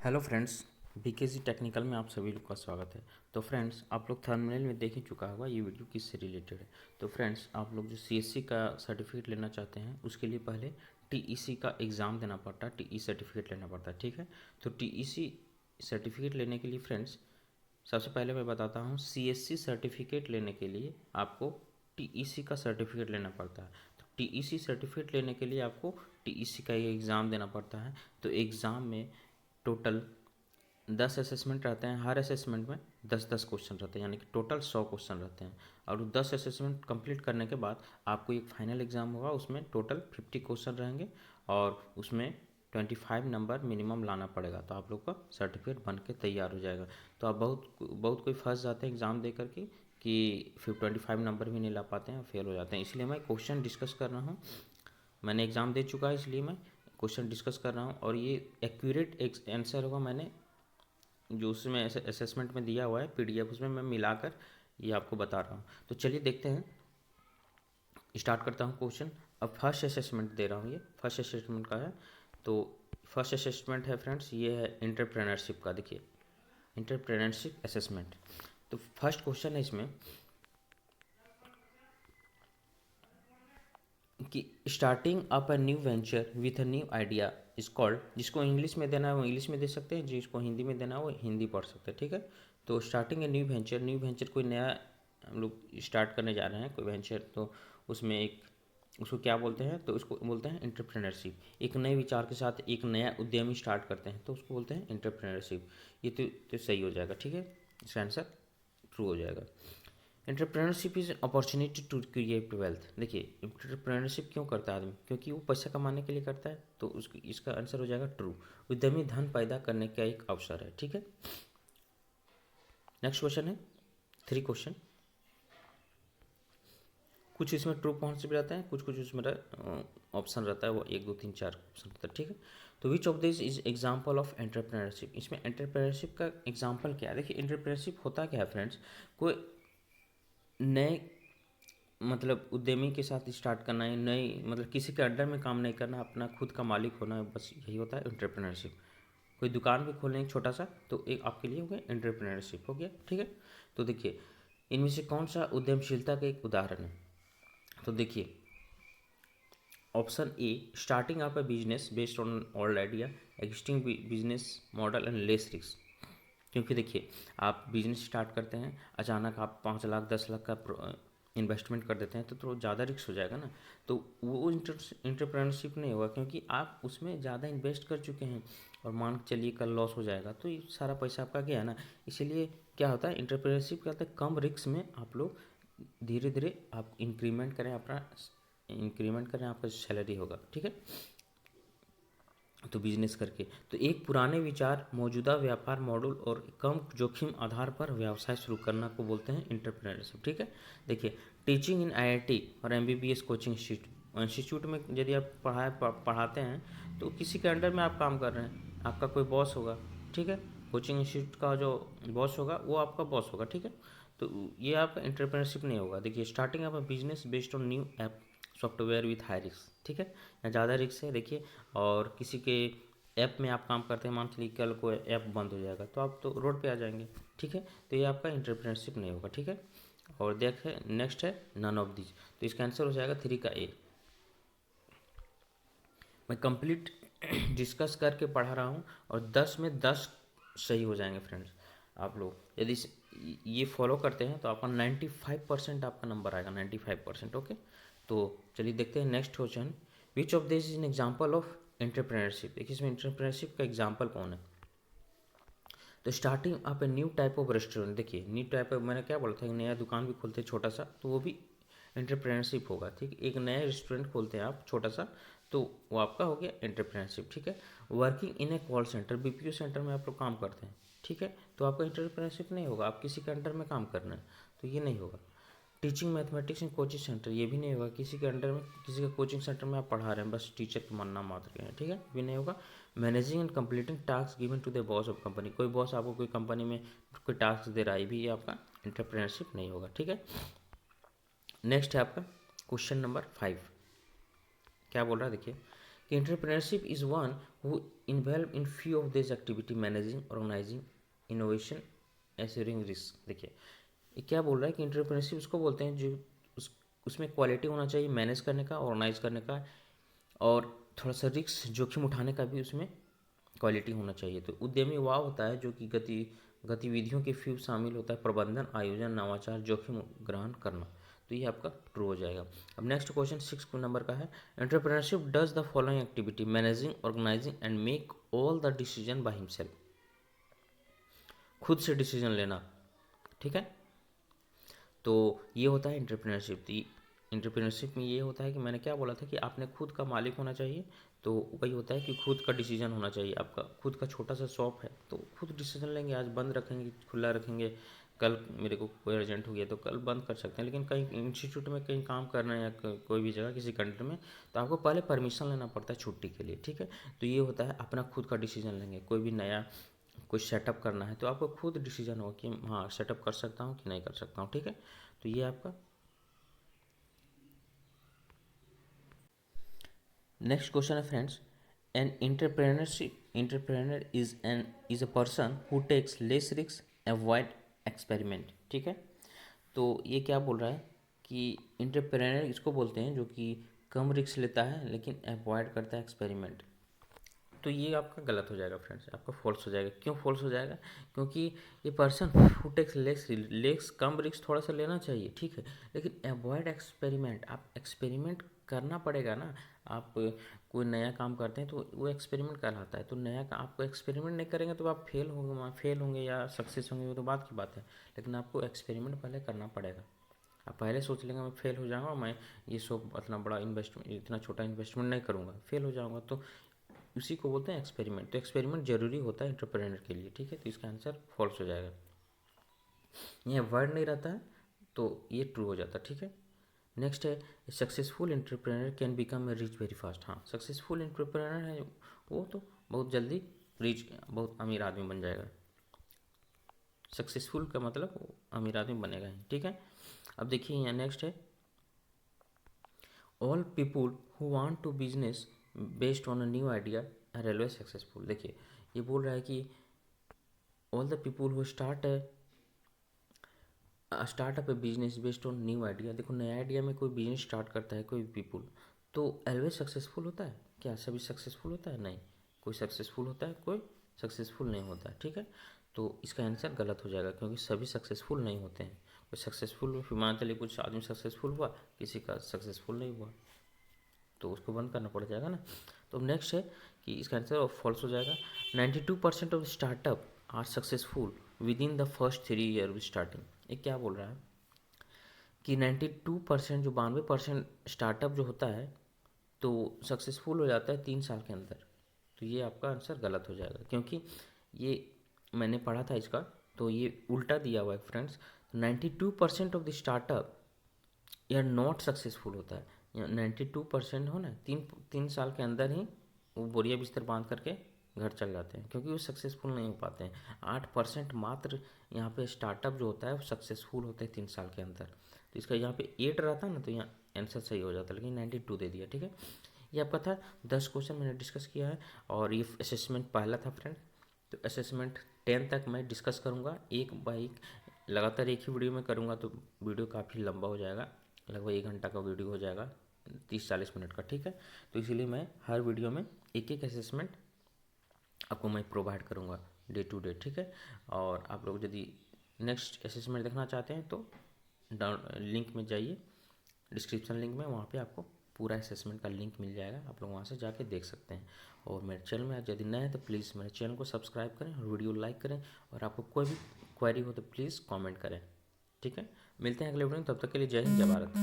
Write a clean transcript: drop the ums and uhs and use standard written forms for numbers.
Hello friends, बीकेजी technical में आप सभी लोग का स्वागत है। तो फ्रेंड्स, आप लोग थंबनेल में देख ही चुका होगा ये वीडियो किससे रिलेटेड है। तो फ्रेंड्स, आप लोग जो सीएससी का सर्टिफिकेट लेना चाहते हैं उसके लिए पहले टीईसी का एग्ज़ाम देना पड़ता है, टीई सर्टिफिकेट लेना पड़ता है, ठीक है। तो टीईसी सर्टिफिकेट लेने के लिए फ्रेंड्स, सबसे पहले मैं बताता हूँ, सीएससी सर्टिफिकेट लेने के लिए आपको टीईसी का सर्टिफिकेट लेना पड़ता है। तो टीईसी सर्टिफिकेट लेने के लिए आपको टीईसी का ये एग्ज़ाम देना पड़ता है। तो एग्ज़ाम में टोटल 10 असेसमेंट रहते हैं। हर असेसमेंट में 10-10 क्वेश्चन रहते हैं, यानी कि टोटल 100 क्वेश्चन रहते हैं। और 10 असेसमेंट कंप्लीट करने के बाद आपको एक फाइनल एग्ज़ाम होगा, उसमें टोटल 50 क्वेश्चन रहेंगे और उसमें 25 नंबर मिनिमम लाना पड़ेगा। तो आप लोग का सर्टिफिकेट बन के तैयार हो जाएगा। तो आप बहुत कोई फंस जाते हैं एग्ज़ाम दे करके कि फिर 25 नंबर भी नहीं ला पाते हैं, फेल हो जाते हैं। इसलिए मैं क्वेश्चन डिस्कस कर रहा हूँ। मैंने एग्ज़ाम दे चुका है, इसलिए मैं क्वेश्चन डिस्कस कर रहा हूँ और ये एक्यूरेट आंसर होगा। मैंने जो उसमें असेसमेंट में दिया हुआ है पीडीएफ, उसमें मैं मिलाकर ये आपको बता रहा हूँ। तो चलिए देखते हैं, स्टार्ट करता हूँ क्वेश्चन। अब फर्स्ट असेसमेंट दे रहा हूँ, ये फर्स्ट असेसमेंट का है। तो फर्स्ट असेसमेंट है फ्रेंड्स, ये है एंटरप्रेन्योरशिप का। देखिए, एंटरप्रेन्योरशिप असेसमेंट। तो फर्स्ट क्वेश्चन है इसमें कि starting up a new venture with a new idea is called. जिसको इंग्लिश में देना है वो इंग्लिश में दे सकते हैं, जिसको हिंदी में देना है वो हिंदी पढ़ सकते हैं, ठीक है। तो स्टार्टिंग ए न्यू वेंचर कोई नया हम लोग स्टार्ट करने जा रहे हैं कोई वेंचर, तो उसमें एक उसको क्या बोलते हैं, तो उसको बोलते हैं एंटरप्रेन्योरशिप। एक नए विचार के साथ एक नया उद्यमी स्टार्ट करते हैं तो उसको बोलते हैं एंटरप्रेन्योरशिप। ये तो सही हो जाएगा, ठीक है, इसका आंसर ट्रू हो जाएगा। Entrepreneurship is opportunity to create wealth. देखिए, एंटरप्रेन्योरशिप क्यों करता है आदमी? क्योंकि वो पैसा कमाने के लिए करता है, तो उसकी इसका आंसर हो जाएगा ट्रू। उद्यमी धन पैदा करने का एक अवसर है, ठीक है। नेक्स्ट क्वेश्चन है 3 क्वेश्चन। कुछ इसमें ट्रू कॉन्सेप्ट रहता है, कुछ कुछ उसमें ऑप्शन रहता है, वो 1 2 3 4 ऑप्शन रहता है, ठीक है। तो which of this is example of entrepreneurship? इसमें एंटरप्रेन्योरशिप का एग्जाम्पल क्या है? देखिए, एंटरप्रेन्योरशिप होता क्या है फ्रेंड्स, कोई नए मतलब उद्यमी के साथ स्टार्ट करना है, नई मतलब किसी के अंडर में काम नहीं करना, अपना खुद का मालिक होना है, बस यही होता है एंटरप्रेन्योरशिप। कोई दुकान भी खोलने एक छोटा सा, तो एक आपके लिए हो गया एंटरप्रेन्योरशिप, हो गया, ठीक है। तो देखिए, इनमें से कौन सा उद्यमशीलता का एक उदाहरण है? तो देखिए, option A, starting up a business based on old idea, existing business model and less risk. क्योंकि देखिए, आप बिजनेस स्टार्ट करते हैं, अचानक आप 5 लाख 10 लाख का इन्वेस्टमेंट कर देते हैं तो ज़्यादा रिस्क हो जाएगा ना। तो वो इंटरप्रेन्योरशिप नहीं होगा, क्योंकि आप उसमें ज़्यादा इन्वेस्ट कर चुके हैं और मान के चलिए कल लॉस हो जाएगा तो ये सारा पैसा आपका गया ना। इसीलिए क्या होता है, इंटरप्रेन्योरशिप क्या होता है, कम रिस्क में आप लोग धीरे धीरे आप इंक्रीमेंट करें, आपका सैलरी होगा, ठीक है। तो बिजनेस करके, तो एक पुराने विचार, मौजूदा व्यापार मॉडल और कम जोखिम आधार पर व्यवसाय शुरू करना को बोलते हैं इंटरप्रेन्योरशिप, ठीक है। देखिए, टीचिंग इन आईआईटी और एमबीबीएस कोचिंग इंस्टीट्यूट में यदि आप पढ़ाते हैं तो किसी के अंडर में आप काम कर रहे हैं, आपका कोई बॉस होगा, ठीक है। कोचिंग इंस्टीट्यूट का जो बॉस होगा वो आपका बॉस होगा, ठीक है। तो ये आपका इंटरप्रेन्योरशिप नहीं होगा। देखिए, starting up business based on new app software with high risk, ठीक है, या ज़्यादा रिस्क है। देखिए, और किसी के ऐप में आप काम करते हैं, मान लीजिए कल को ऐप बंद हो जाएगा तो आप तो रोड पे आ जाएंगे, ठीक है। तो ये आपका इंटरप्रेन्योरशिप नहीं होगा, ठीक है। और देखें, नेक्स्ट है नन ऑफ दिस। तो इसका आंसर हो जाएगा 3 का ए। मैं कंप्लीट डिस्कस करके पढ़ा रहा हूँ और 10 में 10 सही हो जाएंगे फ्रेंड्स। आप लोग यदि ये फॉलो करते हैं तो आपका 95% आपका नंबर आएगा, 95%, ओके। तो चलिए देखते हैं next question. Which of this is an example of entrepreneurship? देखिए, इसमें एंटरप्रेन्योरशिप का एग्जाम्पल कौन है? तो starting up a new type of restaurant. देखिए, न्यू टाइप ऑफ, मैंने क्या बोला था, एक नया दुकान भी खोलते हैं छोटा सा, तो वो भी एंटरप्रेन्योरशिप होगा, ठीक। एक नया रेस्टोरेंट खोलते हैं आप छोटा सा, तो वो आपका हो गया एंटरप्रेन्योरशिप, ठीक है। Working in A call centre, BPO centre में आप लोग काम करते हैं, ठीक है, तो आपका एंटरप्रेन्योरशिप नहीं होगा, आप किसी के अंडर में काम करना है, तो ये नहीं होगा। Teaching mathematics in coaching centre, ये भी नहीं होगा, किसी के अंडर में किसी के कोचिंग सेंटर में आप पढ़ा रहे हैं, बस टीचर के मानना मात्र के हैं, ठीक है, भी नहीं होगा। Managing and completing task given to the boss of company, कोई बॉस आपको कोई कंपनी में कोई टास्क दे रहा है, भी ये आपका एंटरप्रेन्योरशिप नहीं होगा, ठीक है। नेक्स्ट है आपका क्वेश्चन नंबर 5। क्या बोल रहा है, देखिए, कि entrepreneurship is one who involve in few of this activity, managing, organizing, innovation, assuring risk. देखिए ये क्या बोल रहा है कि एंटरप्रेन्योरशिप उसको बोलते हैं जो उसमें क्वालिटी होना चाहिए मैनेज करने का, ऑर्गेनाइज करने का, और थोड़ा सा रिस्क जोखिम उठाने का भी उसमें क्वालिटी होना चाहिए। तो उद्यमी वह होता है जो कि गतिविधियों के फ्यू शामिल होता है प्रबंधन, आयोजन, नवाचार, जोखिम ग्रहण करना। तो ये आपका ट्रू हो जाएगा। अब नेक्स्ट क्वेश्चन 6 नंबर का है, entrepreneurship does the following activity, managing, organizing and make all the decision by himself. खुद से डिसीजन लेना, ठीक है। तो ये होता है एंटरप्रेन्योरशिप। एंटरप्रेन्योरशिप में ये होता है कि मैंने क्या बोला था कि आपने खुद का मालिक होना चाहिए। तो वही होता है कि खुद का डिसीजन होना चाहिए। आपका खुद का छोटा सा शॉप है तो खुद डिसीजन लेंगे, आज बंद रखेंगे, खुला रखेंगे, कल मेरे को कोई अर्जेंट हो गया तो कल बंद कर सकते हैं। लेकिन कहीं इंस्टीट्यूट में कहीं काम करना है या कोई भी जगह किसी कंट्री में, तो आपको पहले परमिशन लेना पड़ता है छुट्टी के लिए, ठीक है। तो ये होता है अपना खुद का डिसीजन लेंगे। कोई भी नया कुछ सेटअप करना है तो आपको खुद डिसीजन होगा कि हाँ सेटअप कर सकता हूँ कि नहीं कर सकता हूँ, ठीक है। तो ये आपका नेक्स्ट क्वेश्चन है friends, an entrepreneur is a person who takes less risk, avoid experiment, ठीक है। तो ये क्या बोल रहा है कि एंटरप्रेन्योर इसको बोलते हैं जो कि कम रिस्क लेता है लेकिन अवॉइड करता है एक्सपेरिमेंट। तो ये आपका गलत हो जाएगा फ्रेंड्स, आपका फॉल्स हो जाएगा। क्यों फॉल्स हो जाएगा? क्योंकि ये पर्सन हु टेक्स लेस कम रिस्क थोड़ा सा लेना चाहिए, ठीक है, लेकिन अवॉइड एक्सपेरिमेंट, आप एक्सपेरिमेंट करना पड़ेगा ना। आप कोई नया काम करते हैं तो वो एक्सपेरिमेंट कहलाता है। तो नया काम आपको एक्सपेरिमेंट नहीं करेंगे तो आप फेल होंगे या सक्सेस होंगे, वो तो बात की बात है। लेकिन आपको एक्सपेरिमेंट पहले करना पड़ेगा। आप पहले सोच लेंगे मैं फेल हो जाऊंगा, मैं ये सब इतना बड़ा इन्वेस्टमेंट, इतना छोटा इन्वेस्टमेंट नहीं करूंगा, फेल हो जाऊंगा, तो उसी को बोलते हैं एक्सपेरिमेंट। तो एक्सपेरिमेंट जरूरी होता है एंटरप्रेन्योर के लिए, ठीक है। तो इसका आंसर फॉल्स हो जाएगा। ये वर्ड नहीं रहता है तो ये ट्रू हो जाता है, ठीक है। नेक्स्ट है, successful entrepreneur can become a rich very fast. हाँ, सक्सेसफुल एंटरप्रेन्योर है वो तो बहुत जल्दी रिच, बहुत अमीर आदमी बन जाएगा। सक्सेसफुल का मतलब वो अमीर आदमी बनेगा ही, ठीक है। अब देखिए यहाँ नेक्स्ट है, all people who want to business based on a new idea are always successful. देखिए ये बोल रहा है कि all the people who start up a business based on new idea. देखो नया आइडिया में कोई बिजनेस स्टार्ट करता है कोई पीपुल, तो ऑलवेज सक्सेसफुल होता है क्या? सभी सक्सेसफुल होता है? नहीं, कोई सक्सेसफुल होता है, कोई सक्सेसफुल नहीं होता है, ठीक है। तो इसका आंसर गलत हो जाएगा क्योंकि सभी सक्सेसफुल नहीं होते हैं। कोई सक्सेसफुल मान चलिए कुछ आदमी सक्सेसफुल हुआ, किसी का सक्सेसफुल नहीं हुआ, तो उसको बंद करना पड़ जाएगा ना। तो नेक्स्ट है कि इसका आंसर फॉल्स हो जाएगा। 92% of startup are successful within the first 3 year of starting. ये क्या बोल रहा है कि 92%, जो 92% स्टार्टअप जो होता है तो सक्सेसफुल हो जाता है 3 साल के अंदर। तो ये आपका आंसर गलत हो जाएगा क्योंकि ये मैंने पढ़ा था इसका, तो ये उल्टा दिया हुआ है फ्रेंड्स। 92% ऑफ द स्टार्टअप यह नॉट सक्सेसफुल होता है। 92% हो ना, तीन तीन साल के अंदर ही वो बोरिया बिस्तर बांध करके घर चल जाते हैं क्योंकि वो सक्सेसफुल नहीं हो पाते हैं। 8% मात्र यहाँ पे स्टार्टअप जो होता है वो सक्सेसफुल होते हैं 3 साल के अंदर। तो इसका यहाँ पे 8 रहता ना तो यहाँ आंसर सही हो जाता, लेकिन 92 दे दिया, ठीक है। ये आपका था 10 क्वेश्चन मैंने डिस्कस किया है और ये असेसमेंट पहला था फ्रेंड। तो असेसमेंट 10 तक मैं डिस्कस करूँगा एक बाई एक, लगातार एक ही वीडियो में करूँगा तो वीडियो काफ़ी लंबा हो जाएगा, लगभग 1 घंटा का वीडियो हो जाएगा, 30-40 मिनट का, ठीक है। तो इसीलिए मैं हर वीडियो में एक एक असेसमेंट आपको मैं प्रोवाइड करूँगा डे टू डे, ठीक है। और आप लोग यदि नेक्स्ट असेसमेंट देखना चाहते हैं तो लिंक में जाइए, डिस्क्रिप्शन लिंक में, वहाँ पे आपको पूरा असेसमेंट का लिंक मिल जाएगा, आप लोग वहाँ से जाके देख सकते हैं। और मेरे चैनल में यदि नए हैं तो प्लीज़ मेरे चैनल को सब्सक्राइब करें और वीडियो लाइक करें, और आपको कोई भी क्वेरी हो तो प्लीज़ कमेंट करें, ठीक है। मिलते हैं अगले वीडियो में, तब तक के लिए जय हिंद, जय भारत।